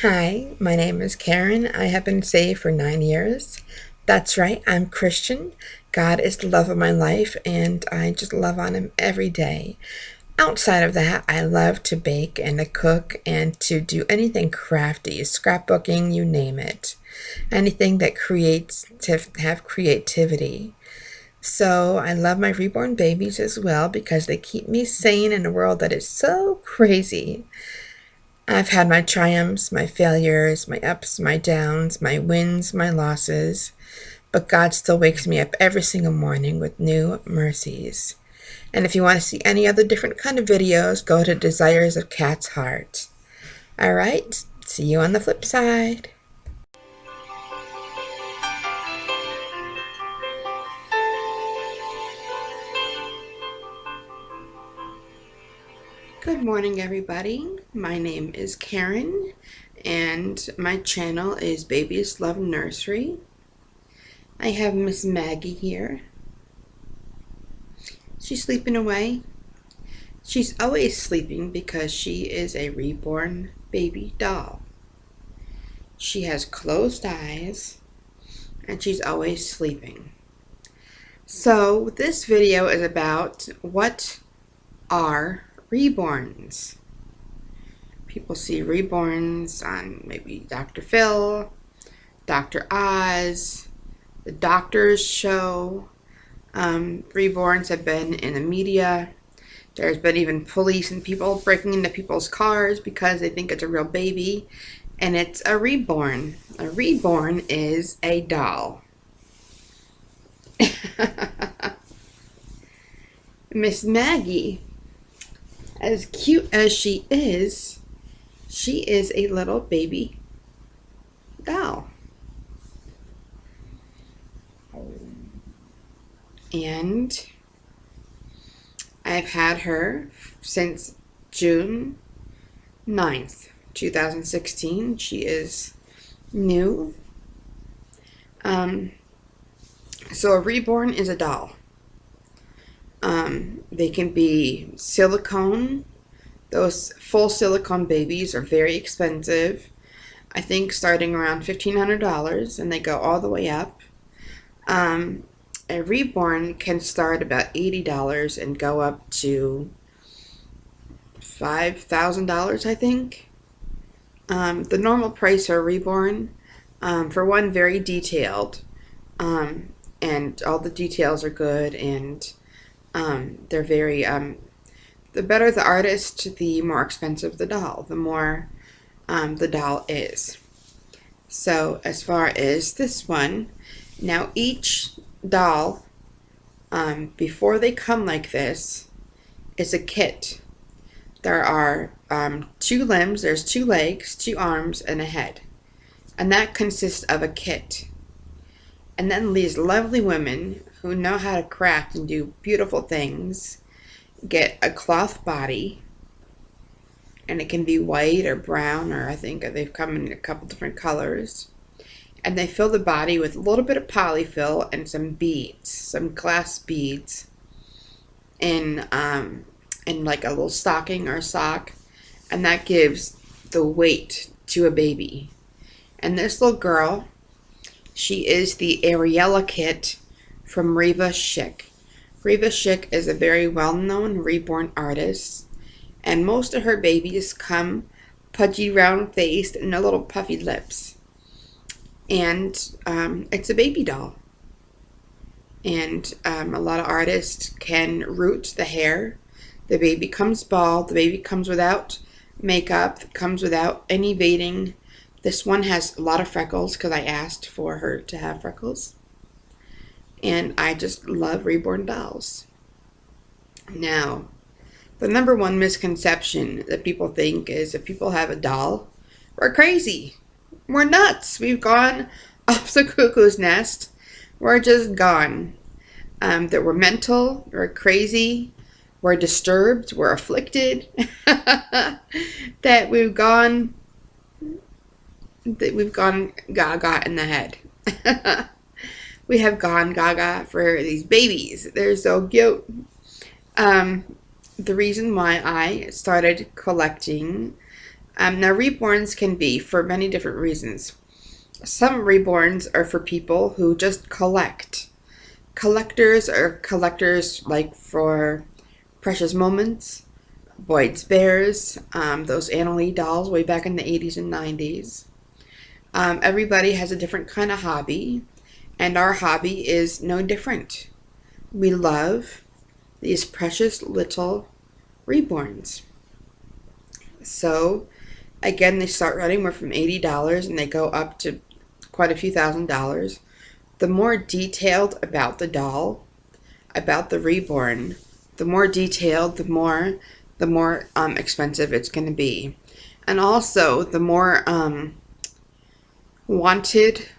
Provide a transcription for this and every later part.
Hi, my name is Karen. I have been saved for 9 years. That's right, I'm Christian. God is the love of my life, and I just love on Him every day. Outside of that, I love to bake and to cook and to do anything crafty, scrapbooking, you name it. Anything that creates to have creativity. So I love my reborn babies as well because they keep me sane in a world that is so crazy. I've had my triumphs, my failures, my ups, my downs, my wins, my losses, but God still wakes me up every single morning with new mercies. And if you want to see any other different kind of videos, go to Desires of Cat's Heart. All right, see you on the flip side. Good morning, everybody. My name is Karen, and my channel is Baby's Love Nursery. I have Miss Maggie here. She's sleeping away. She's always sleeping because she is a reborn baby doll. She has closed eyes and she's always sleeping. So this video is about what are reborns. People see reborns on maybe Dr. Phil, Dr. Oz, the Doctor's Show. Reborns have been in the media. There's been even police and people breaking into people's cars because they think it's a real baby. And it's a reborn. A reborn is a doll. Miss Maggie, as cute as she is a little baby doll. And I've had her since June 9th, 2016. She is new. So a reborn is a doll. They can be silicone. Those full silicone babies are very expensive. I think starting around $1,500, and they go all the way up. A reborn can start about $80 and go up to $5,000, I think. The normal price for a reborn, for one, very detailed, and all the details are good, and they're very, the better the artist, the more expensive the doll, the more the doll is. So as far as this one, now each doll, before they come like this, is a kit. There are 2 limbs, there's 2 legs, 2 arms, and a head. And that consists of a kit. And then these lovely women who know how to craft and do beautiful things get a cloth body. And it can be white or brown, or I think they've come in a couple different colors. And they fill the body with a little bit of polyfill and some beads, some glass beads, in like a little stocking or sock, and that gives the weight to a baby. And this little girl, she is the Ariella kit from Reva Schick. Reva Schick is a very well-known reborn artist, and most of her babies come pudgy, round-faced and a little puffy lips. And it's a baby doll. And a lot of artists can root the hair. The baby comes bald. The baby comes without makeup, comes without any beading. This one has a lot of freckles because I asked for her to have freckles. And I just love reborn dolls. Now, the number one misconception that people think is if people have a doll, we're crazy. We're nuts. We've gone off the cuckoo's nest. We're just gone. That we're mental, we're crazy, we're disturbed, we're afflicted, that we've gone gaga in the head. We have gone gaga for these babies. They're so cute. The reason why I started collecting Now, reborns can be for many different reasons. Some reborns are for people who just collect. Collectors are collectors like for Precious Moments, Boyd's Bears, those Annalie dolls way back in the 80s and 90s. Everybody has a different kind of hobby, and our hobby is no different. We love these precious little reborns. So, again, they start running more from $80 and they go up to quite a few $1,000s. The more detailed about the doll, about the reborn, the more detailed, the more expensive it's going to be. And also, the more wanted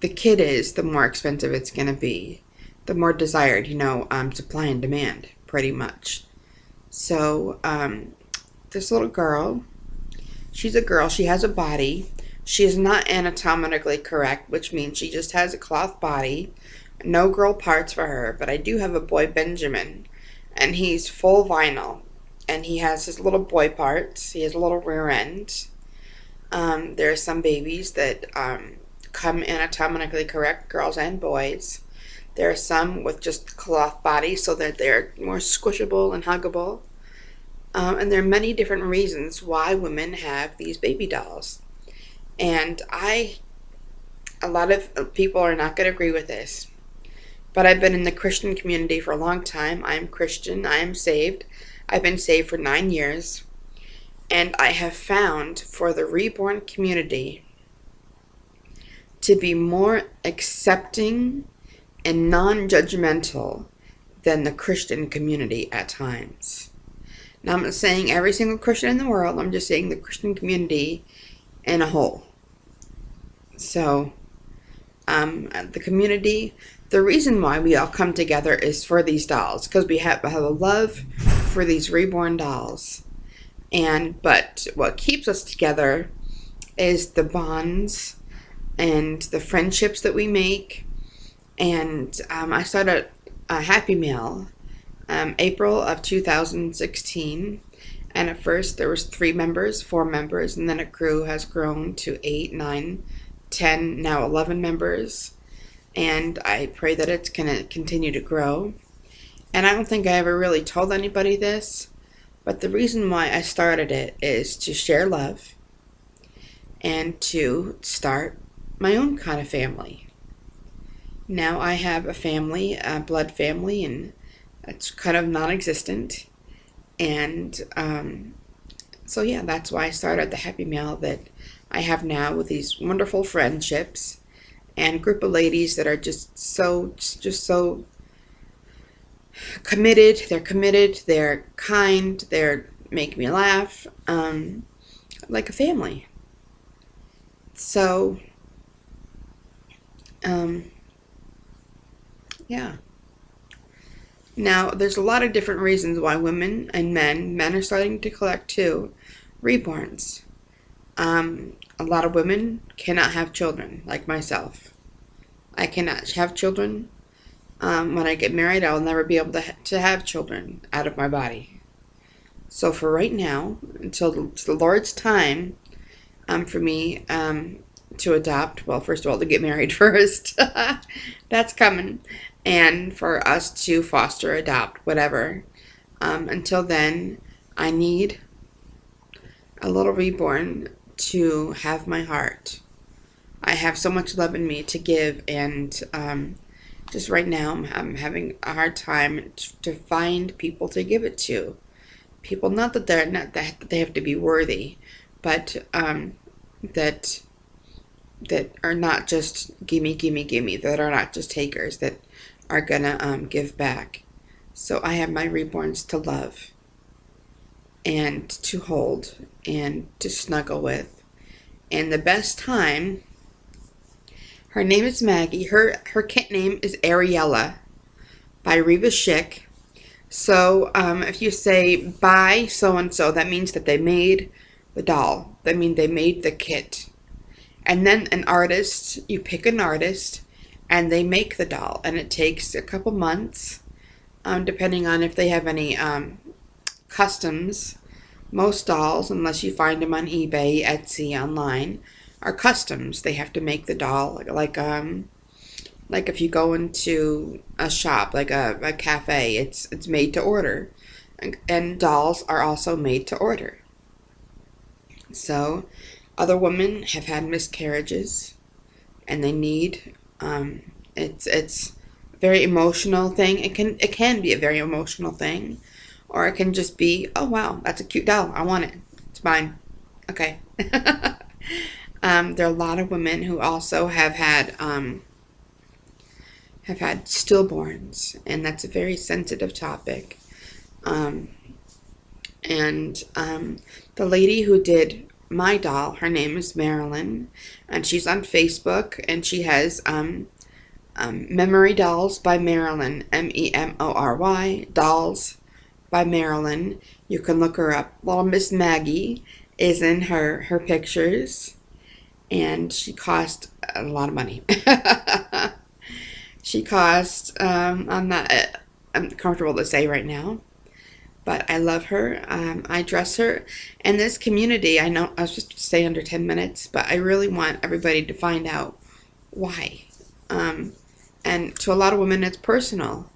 the kid is, the more expensive it's going to be. The more desired, supply and demand, pretty much. So, this little girl, she's a girl, she has a body. She is not anatomically correct, which means she just has a cloth body. No girl parts for her, but I do have a boy Benjamin, and he's full vinyl. And he has his little boy parts. He has a little rear end. There are some babies that come anatomically correct, girls and boys. There are some with just cloth bodies so that they're more squishable and huggable. And there are many different reasons why women have these baby dolls. And a lot of people are not going to agree with this. But I've been in the Christian community for a long time. I am Christian. I am saved. I've been saved for 9 years. And I have found for the reborn community to be more accepting and non-judgmental than the Christian community at times. Now, I'm not saying every single Christian in the world. I'm just saying the Christian community in a whole. So, the community, the reason why we all come together is for these dolls, because we have a love for these reborn dolls. But what keeps us together is the bonds and the friendships that we make. And I started a Happy Meal April of 2016. And at first there was 3 members, 4 members, and then a crew has grown to 8, 9, 10, now 11 members. And I pray that it's going to continue to grow. And I don't think I ever really told anybody this, but the reason why I started it is to share love and to start my own kind of family. Now I have a family, a blood family, and it's kind of non-existent. And so yeah, that's why I started the Happy Meal that I have now with these wonderful friendships and group of ladies that are just so committed. They're kind, they make me laugh, like a family. So, yeah. Now, there's a lot of different reasons why women and men are starting to collect too, reborns. A lot of women cannot have children, like myself. I cannot have children. When I get married, I will never be able to have children out of my body. So for right now, until the Lord's time, for me to adopt, well, first of all, to get married first. That's coming. And for us to foster, adopt, whatever. Until then, I need a little reborn to have my heart. I have so much love in me to give, and just right now I'm having a hard time to find people to give it to. People, not that they have to be worthy, but that are not just gimme, that are not just takers, that are gonna give back. So I have my reborns to love and to hold and to snuggle with. And the best time, her name is Maggie. Her kit name is Ariella by Reva Schick. So if you say by so-and-so, that means that they made the doll. That means they made the kit. And then an artist, you pick an artist, and they make the doll. And it takes a couple months, depending on if they have any customs Most dolls, unless you find them on eBay, Etsy, online, are customs. They have to make the doll like if you go into a shop, like a cafe, it's made to order. And dolls are also made to order. So other women have had miscarriages and they need it's a very emotional thing. It can be a very emotional thing, or it can just be, oh wow, that's a cute doll. I want it. It's mine. Okay. There are a lot of women who also have had stillborns, and that's a very sensitive topic. Um, and the lady who did my doll, her name is Marilyn, and she's on Facebook, and she has Memory Dolls by Marilyn, Memory Dolls by Marilyn. You can look her up. Little Miss Maggie is in her pictures, and she cost a lot of money. She cost, I'm not I'm comfortable to say right now, but I love her. I dress her. And this community, I know I was just to stay under 10 minutes, but I really want everybody to find out why. And to a lot of women, it's personal.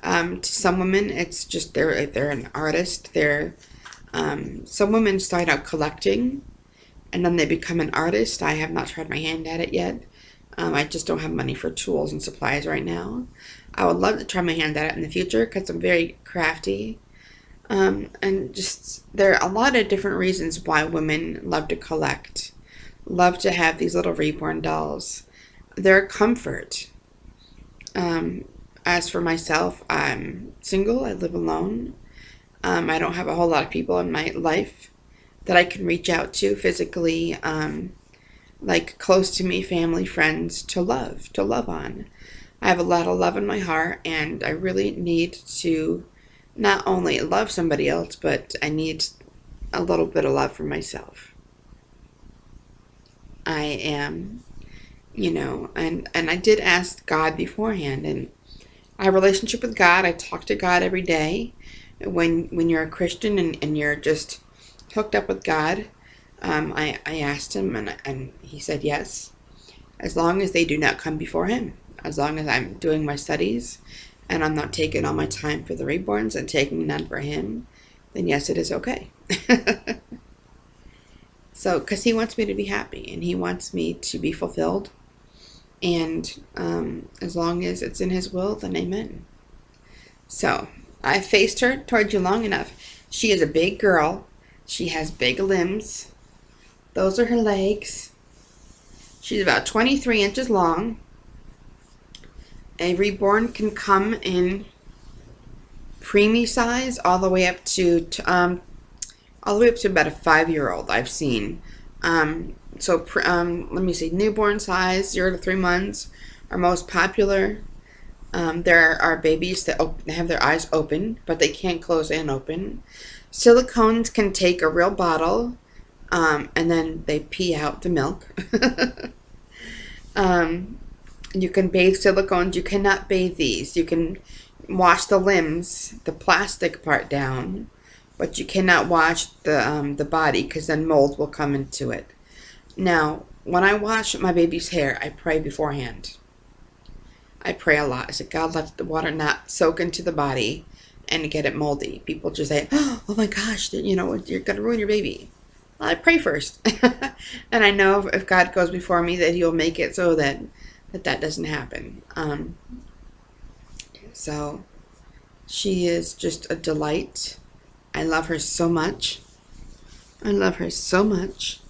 To some women, it's just they're an artist. Some women start out collecting, and then they become an artist. I have not tried my hand at it yet. I just don't have money for tools and supplies right now. I would love to try my hand at it in the future because I'm very crafty. And just there are a lot of different reasons why women love to collect, love to have these little reborn dolls. They're a comfort. As for myself, I'm single. I live alone. I don't have a whole lot of people in my life that I can reach out to physically, like close to me, family, friends, to love on. I have a lot of love in my heart, and I really need to not only love somebody else, but I need a little bit of love for myself. I am, and I did ask God beforehand, and I have a relationship with God. I talk to God every day. When you're a Christian and you're just hooked up with God, I asked him, and he said yes, as long as they do not come before him, as long as I'm doing my studies and I'm not taking all my time for the reborns and taking none for him, then yes, it is okay. So, because he wants me to be happy and he wants me to be fulfilled, and as long as it's in his will, then amen. So, I faced her towards you long enough. She is a big girl. She has big limbs. Those are her legs. She's about 23 inches long. A reborn can come in preemie size all the way up to about a 5-year-old I've seen. Let me see, newborn size, 0 to 3 months are most popular. There are babies that have their eyes open, but they can't close and open. Silicones can take a real bottle, and then they pee out the milk. You can bathe silicones. You cannot bathe these. You can wash the limbs, the plastic part down, but you cannot wash the body, because then mold will come into it. Now, when I wash my baby's hair, I pray beforehand. I pray a lot. I say, God, let the water not soak into the body and get it moldy. People just say, oh my gosh, you're going to ruin your baby. Well, I pray first. And I know if God goes before me, that he'll make it so that doesn't happen. So she is just a delight. I love her so much. I love her so much.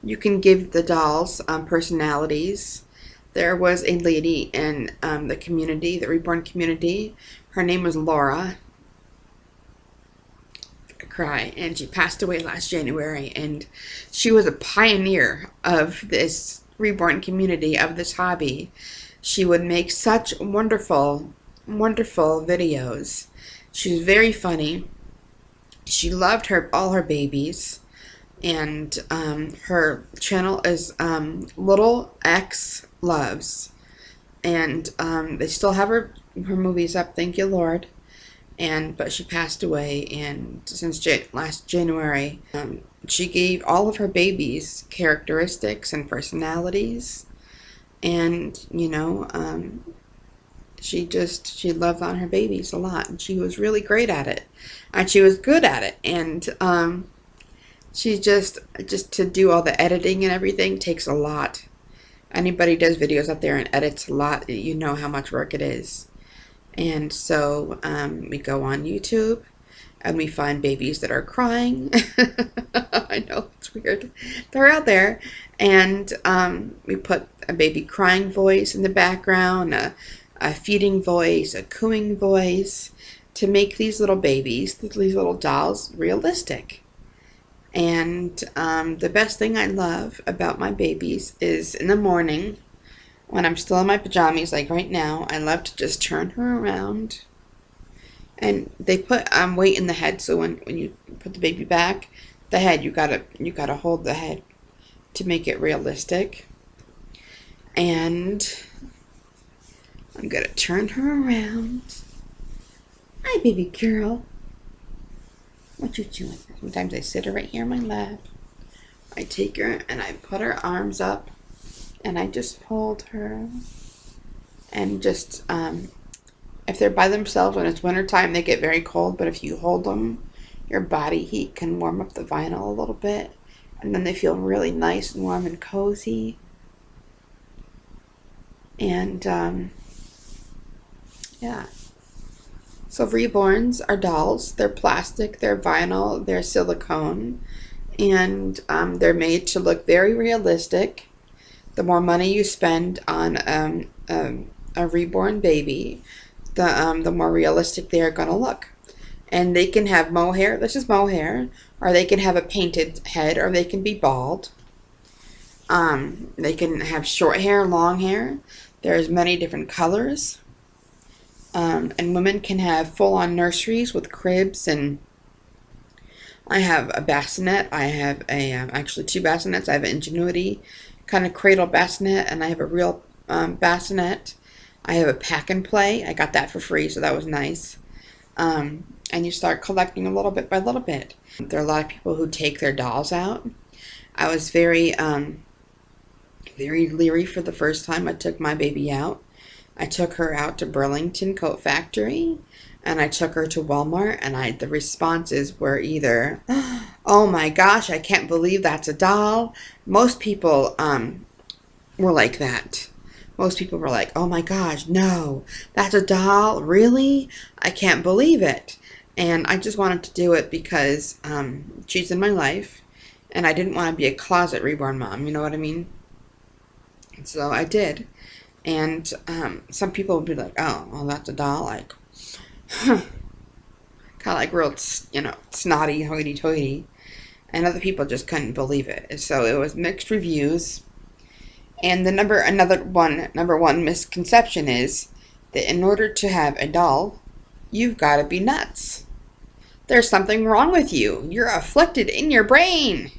You can give the dolls personalities. There was a lady in the community, the reborn community. Her name was Laura. I cry. And she passed away last January. And she was a pioneer of this reborn community, of this hobby. She would make such wonderful, wonderful videos. She was very funny. She loved all her babies. And her channel is Little X Loves. And they still have her movies up, thank you, Lord. but she passed away, and since last January, she gave all of her babies characteristics and personalities, and she loved on her babies a lot, and she was really great at it, and she was good at it, and she just to do all the editing and everything takes a lot. Anybody does videos out there and edits a lot, you know how much work it is. And so we go on YouTube and we find babies that are crying. I know, it's weird. They're out there. And we put a baby crying voice in the background, a feeding voice, a cooing voice, to make these little babies, these little dolls, realistic. And the best thing I love about my babies is in the morning, when I'm still in my pajamas, like right now, I love to just turn her around. And they put weight in the head, so when you put the baby back, the head, you gotta hold the head to make it realistic. And I'm gonna turn her around. Hi, baby girl. What you doing? Sometimes I sit her right here in my lap. I take her and I put her arms up and I just hold her. And just, if they're by themselves when it's wintertime, they get very cold. But if you hold them, your body heat can warm up the vinyl a little bit. And then they feel really nice and warm and cozy. And, yeah. So Reborns are dolls. They're plastic, they're vinyl, they're silicone, and they're made to look very realistic. The more money you spend on a reborn baby, the more realistic they are going to look. And they can have mohair, this is mohair, or they can have a painted head, or they can be bald. They can have short hair, long hair. There's many different colors. And women can have full-on nurseries with cribs, and I have a bassinet. I have actually two bassinets. I have an Ingenuity kind of cradle bassinet, and I have a real bassinet. I have a pack and play. I got that for free, so that was nice. And you start collecting a little bit by little bit. There are a lot of people who take their dolls out. I was very leery for the first time I took my baby out. I took her out to Burlington Coat Factory, and I took her to Walmart, and the responses were either, oh my gosh, I can't believe that's a doll. Most people were like that. Most people were like, oh my gosh, no, that's a doll? Really? I can't believe it. And I just wanted to do it because she's in my life, and I didn't want to be a closet reborn mom, you know what I mean? So I did. And some people would be like, oh, well, that's a doll, like, kind of like real, snotty, hoity-toity. And other people just couldn't believe it. So it was mixed reviews. And the number one misconception is that in order to have a doll, you've got to be nuts. There's something wrong with you. You're afflicted in your brain.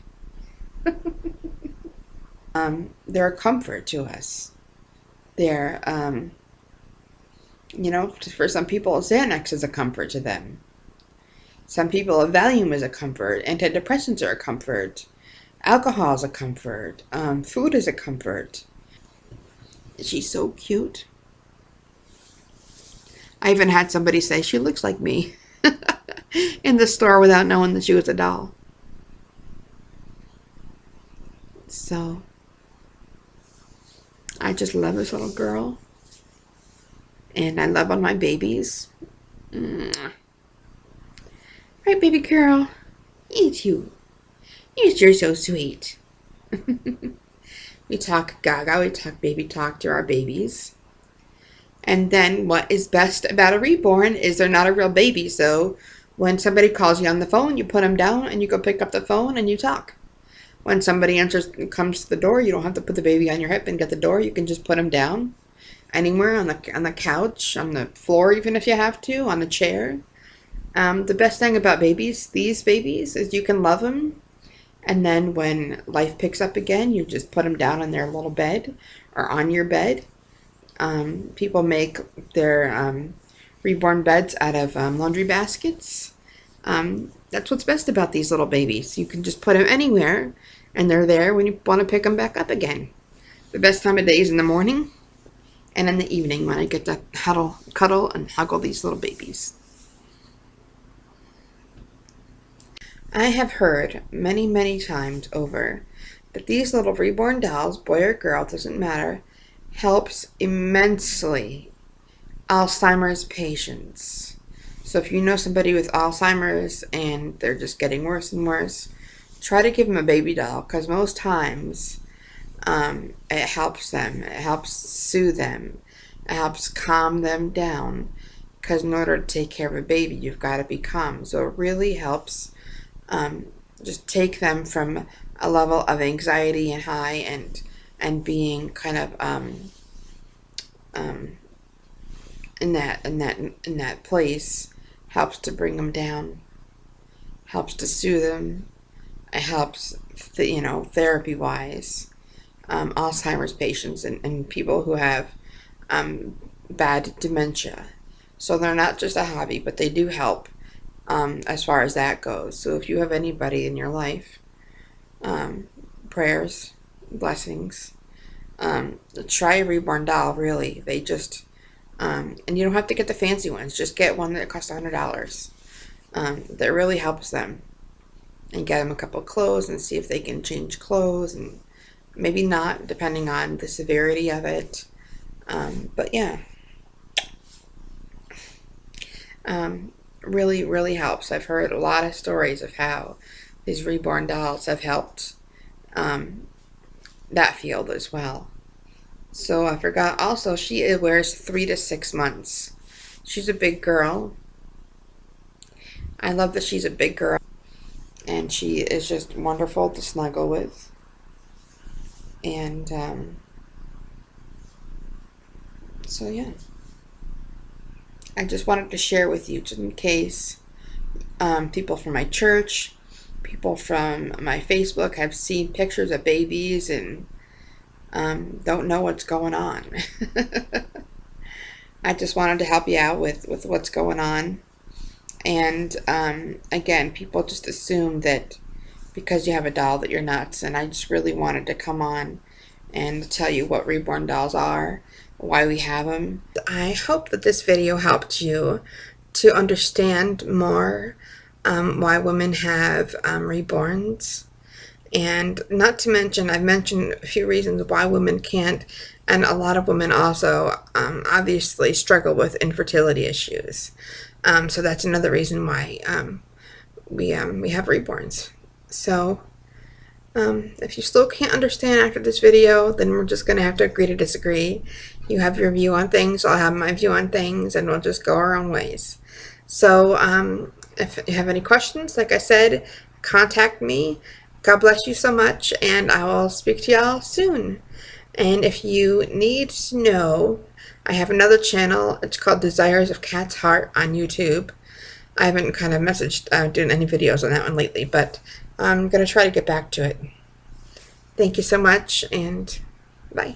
They're a comfort to us. They're, for some people, Xanax is a comfort to them. Some people, Valium is a comfort. Antidepressants are a comfort. Alcohol is a comfort. Food is a comfort. She's so cute. I even had somebody say she looks like me in the store without knowing that she was a doll. So I just love this little girl. And I love on my babies. Mwah. Right, baby girl? You. You're so sweet. We talk gaga, we talk baby talk to our babies. And then what is best about a reborn is they're not a real baby. So when somebody calls you on the phone, you put them down and you go pick up the phone and you talk. When somebody comes to the door, you don't have to put the baby on your hip and get the door. You can just put them down anywhere on the couch, on the floor, even if you have to, on a chair. The best thing about these babies, is you can love them. And then when life picks up again, you just put them down on their little bed or on your bed. People make their reborn beds out of laundry baskets. That's what's best about these little babies. You can just put them anywhere, and they're there when you want to pick them back up again. The best time of day is in the morning and in the evening when I get to cuddle, and huggle these little babies. I have heard many, many times over that these little reborn dolls, boy or girl, doesn't matter, helps immensely Alzheimer's patients. So if you know somebody with Alzheimer's and they're just getting worse and worse, try to give them a baby doll, because most times it helps them. It helps soothe them. It helps calm them down, because in order to take care of a baby, you've got to be calm. So it really helps just take them from a level of anxiety and high and being kind of in that place. Helps to bring them down, helps to soothe them. It helps, therapy wise, Alzheimer's patients and people who have bad dementia. So they're not just a hobby, but they do help as far as that goes. So if you have anybody in your life, prayers, blessings, try a reborn doll. Really, they just and you don't have to get the fancy ones. Just get one that costs $100. That really helps them. And get them a couple of clothes and see if they can change clothes, and maybe not, depending on the severity of it. But yeah, really, really helps. I've heard a lot of stories of how these reborn dolls have helped that field as well. So I forgot also, she wears 3 to 6 months. She's a big girl. I love that she's a big girl. And she is just wonderful to snuggle with. And so yeah. I just wanted to share with you, just in case people from my church, people from my Facebook have seen pictures of babies and don't know what's going on. I just wanted to help you out with what's going on. And again, people just assume that because you have a doll that you're nuts, and I just really wanted to come on and tell you what reborn dolls are, why we have them. I hope that this video helped you to understand more why women have reborns. And not to mention, I've mentioned a few reasons why women can't, and a lot of women also obviously struggle with infertility issues. So that's another reason why we have reborns. So if you still can't understand after this video, then we're just going to have to agree to disagree. You have your view on things, I'll have my view on things, and we'll just go our own ways. So if you have any questions, like I said, contact me. God bless you so much, and I will speak to y'all soon. And if you need to know, I have another channel. It's called Desires of Cat's Heart on YouTube. I haven't kind of messaged doing any videos on that one lately, but I'm going to try to get back to it. Thank you so much, and bye.